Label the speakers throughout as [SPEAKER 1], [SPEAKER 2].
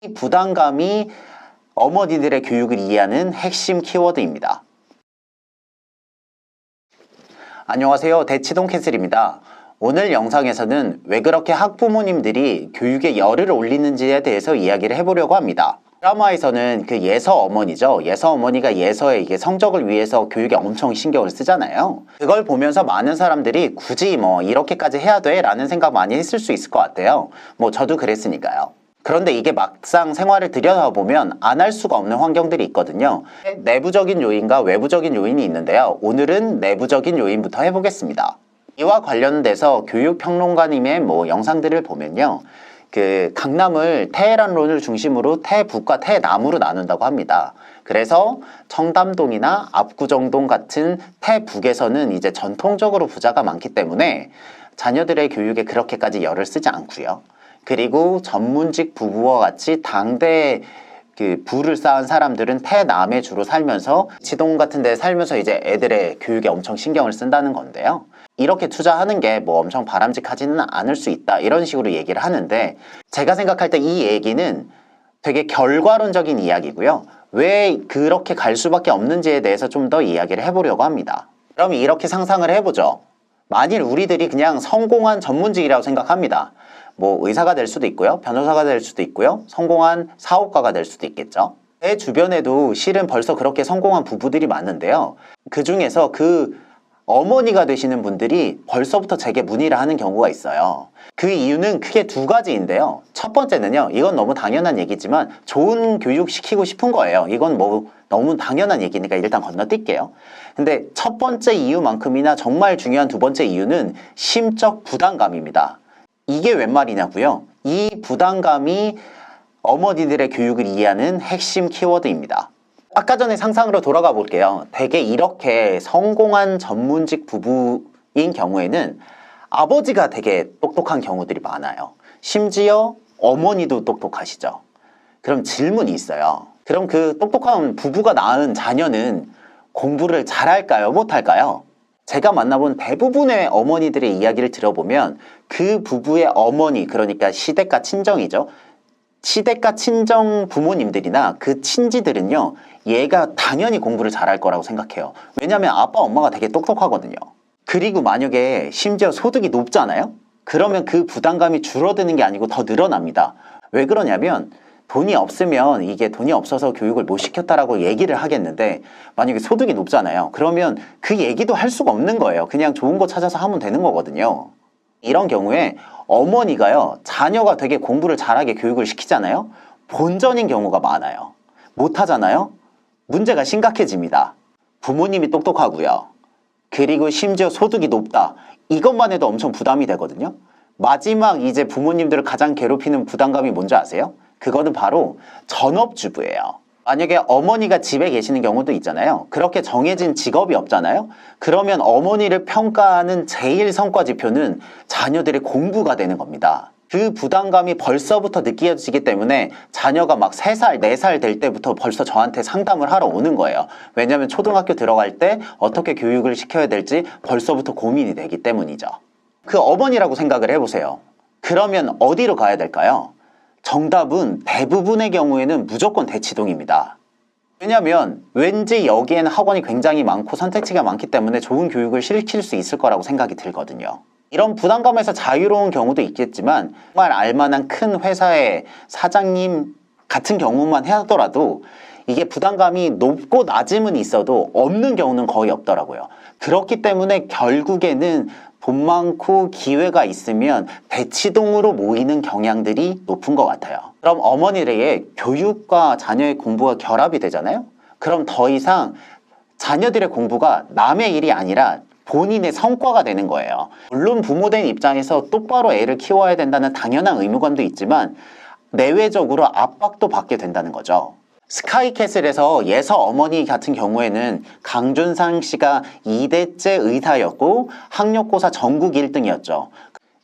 [SPEAKER 1] 이 부담감이 어머니들의 교육을 이해하는 핵심 키워드입니다. 안녕하세요. 대치동 캔슬입니다. 오늘 영상에서는 왜 그렇게 학부모님들이 교육에 열을 올리는지에 대해서 이야기를 해보려고 합니다. 드라마에서는 그 예서 어머니죠. 예서 어머니가 예서의 이게 성적을 위해서 교육에 엄청 신경을 쓰잖아요. 그걸 보면서 많은 사람들이 굳이 이렇게까지 해야 돼? 라는 생각 많이 했을 수 있을 것 같아요. 저도 그랬으니까요. 그런데 이게 막상 생활을 들여다보면 안 할 수가 없는 환경들이 있거든요. 내부적인 요인과 외부적인 요인이 있는데요. 오늘은 내부적인 요인부터 해보겠습니다. 이와 관련돼서 교육평론가님의 영상들을 보면요. 그 강남을 테헤란론을 중심으로 태북과 태남으로 나눈다고 합니다. 그래서 청담동이나 압구정동 같은 태북에서는 이제 전통적으로 부자가 많기 때문에 자녀들의 교육에 그렇게까지 열을 쓰지 않고요. 그리고 전문직 부부와 같이 당대에 그 부를 쌓은 사람들은 태남에 주로 살면서 지동 같은 데 살면서 이제 애들의 교육에 엄청 신경을 쓴다는 건데요. 이렇게 투자하는 게 엄청 바람직하지는 않을 수 있다 이런 식으로 얘기를 하는데, 제가 생각할 때 이 얘기는 되게 결과론적인 이야기고요. 왜 그렇게 갈 수밖에 없는지에 대해서 좀 더 이야기를 해보려고 합니다. 그럼 이렇게 상상을 해보죠. 만일 우리들이 그냥 성공한 전문직이라고 생각합니다. 의사가 될 수도 있고요. 변호사가 될 수도 있고요. 성공한 사업가가 될 수도 있겠죠. 제 주변에도 실은 벌써 그렇게 성공한 부부들이 많은데요. 그 중에서 그 어머니가 되시는 분들이 벌써부터 제게 문의를 하는 경우가 있어요. 그 이유는 크게 두 가지인데요. 첫 번째는요. 이건 너무 당연한 얘기지만 좋은 교육 시키고 싶은 거예요. 이건 너무 당연한 얘기니까 일단 건너뛸게요. 근데 첫 번째 이유만큼이나 정말 중요한 두 번째 이유는 심적 부담감입니다. 이게 웬 말이냐고요? 이 부담감이 어머니들의 교육을 이해하는 핵심 키워드입니다. 아까 전에 상상으로 돌아가 볼게요. 대개 이렇게 성공한 전문직 부부인 경우에는 아버지가 되게 똑똑한 경우들이 많아요. 심지어 어머니도 똑똑하시죠. 그럼 질문이 있어요. 그럼 그 똑똑한 부부가 낳은 자녀는 공부를 잘할까요? 못할까요? 제가 만나본 대부분의 어머니들의 이야기를 들어보면 그 부부의 어머니, 그러니까 시댁과 친정이죠. 시댁과 친정 부모님들이나 그 친지들은요, 얘가 당연히 공부를 잘할 거라고 생각해요. 왜냐면 아빠, 엄마가 되게 똑똑하거든요. 그리고 만약에 심지어 소득이 높잖아요? 그러면 그 부담감이 줄어드는 게 아니고 더 늘어납니다. 왜 그러냐면 돈이 없으면 이게 돈이 없어서 교육을 못 시켰다라고 얘기를 하겠는데, 만약에 소득이 높잖아요. 그러면 그 얘기도 할 수가 없는 거예요. 그냥 좋은 거 찾아서 하면 되는 거거든요. 이런 경우에 어머니가요, 자녀가 되게 공부를 잘하게 교육을 시키잖아요. 본전인 경우가 많아요. 못하잖아요. 문제가 심각해집니다. 부모님이 똑똑하고요. 그리고 심지어 소득이 높다. 이것만 해도 엄청 부담이 되거든요. 마지막 이제 부모님들을 가장 괴롭히는 부담감이 뭔지 아세요? 그거는 바로 전업주부예요. 만약에 어머니가 집에 계시는 경우도 있잖아요. 그렇게 정해진 직업이 없잖아요. 그러면 어머니를 평가하는 제일 성과 지표는 자녀들의 공부가 되는 겁니다. 그 부담감이 벌써부터 느껴지기 때문에 자녀가 막 3살, 4살 될 때부터 벌써 저한테 상담을 하러 오는 거예요. 왜냐하면 초등학교 들어갈 때 어떻게 교육을 시켜야 될지 벌써부터 고민이 되기 때문이죠. 그 어머니라고 생각을 해보세요. 그러면 어디로 가야 될까요? 정답은 대부분의 경우에는 무조건 대치동입니다. 왜냐면 왠지 여기에는 학원이 굉장히 많고 선택지가 많기 때문에 좋은 교육을 시킬 수 있을 거라고 생각이 들거든요. 이런 부담감에서 자유로운 경우도 있겠지만 정말 알만한 큰 회사의 사장님 같은 경우만 하더라도 이게 부담감이 높고 낮음은 있어도 없는 경우는 거의 없더라고요. 그렇기 때문에 결국에는 돈 많고 기회가 있으면 대치동으로 모이는 경향들이 높은 것 같아요. 그럼 어머니들의 교육과 자녀의 공부가 결합이 되잖아요. 그럼 더 이상 자녀들의 공부가 남의 일이 아니라 본인의 성과가 되는 거예요. 물론 부모된 입장에서 똑바로 애를 키워야 된다는 당연한 의무감도 있지만 내외적으로 압박도 받게 된다는 거죠. 스카이캐슬에서 예서 어머니 같은 경우에는 강준상 씨가 2대째 의사였고 학력고사 전국 1등이었죠.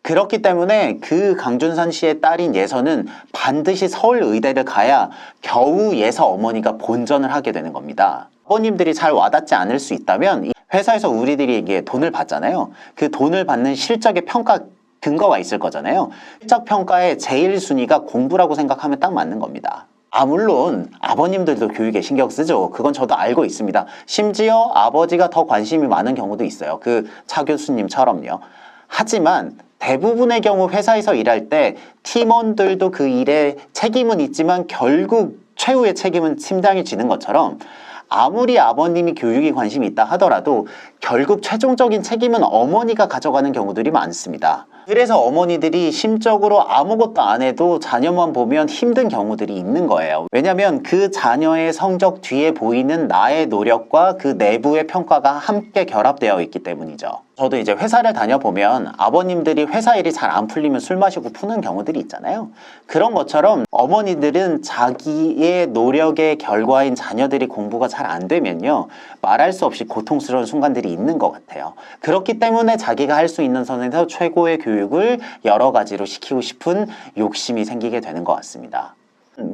[SPEAKER 1] 그렇기 때문에 그 강준산 씨의 딸인 예서는 반드시 서울의대를 가야 겨우 예서 어머니가 본전을 하게 되는 겁니다. 아버님들이 잘 와닿지 않을 수 있다면 회사에서 우리들이 이게 돈을 받잖아요. 그 돈을 받는 실적의 평가 근거가 있을 거잖아요. 실적 평가의 제일 순위가 공부라고 생각하면 딱 맞는 겁니다. 물론 아버님들도 교육에 신경 쓰죠. 그건 저도 알고 있습니다. 심지어 아버지가 더 관심이 많은 경우도 있어요. 그 차 교수님처럼요. 하지만 대부분의 경우 회사에서 일할 때 팀원들도 그 일에 책임은 있지만 결국 최후의 책임은 팀장이 지는 것처럼 아무리 아버님이 교육에 관심이 있다 하더라도 결국 최종적인 책임은 어머니가 가져가는 경우들이 많습니다. 그래서 어머니들이 심적으로 아무것도 안 해도 자녀만 보면 힘든 경우들이 있는 거예요. 왜냐하면 그 자녀의 성적 뒤에 보이는 나의 노력과 그 내부의 평가가 함께 결합되어 있기 때문이죠. 저도 이제 회사를 다녀보면 아버님들이 회사 일이 잘 안 풀리면 술 마시고 푸는 경우들이 있잖아요. 그런 것처럼 어머니들은 자기의 노력의 결과인 자녀들이 공부가 잘 안 되면요, 말할 수 없이 고통스러운 순간들이 있는 것 같아요. 그렇기 때문에 자기가 할 수 있는 선에서 최고의 교육을 여러 가지로 시키고 싶은 욕심이 생기게 되는 것 같습니다.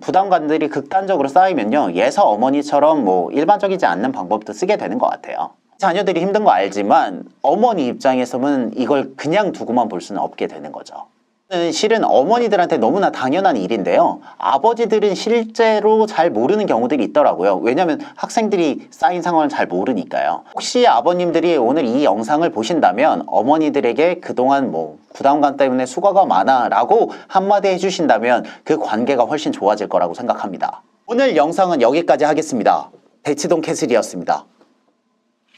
[SPEAKER 1] 부담감들이 극단적으로 쌓이면요, 예서 어머니처럼 일반적이지 않는 방법도 쓰게 되는 것 같아요. 자녀들이 힘든 거 알지만 어머니 입장에서는 이걸 그냥 두고만 볼 수는 없게 되는 거죠. 실은 어머니들한테 너무나 당연한 일인데요. 아버지들은 실제로 잘 모르는 경우들이 있더라고요. 왜냐하면 학생들이 쌓인 상황을 잘 모르니까요. 혹시 아버님들이 오늘 이 영상을 보신다면 어머니들에게 그동안 부담감 때문에 수고가 많아 라고 한마디 해주신다면 그 관계가 훨씬 좋아질 거라고 생각합니다. 오늘 영상은 여기까지 하겠습니다. 대치동 캐슬이었습니다.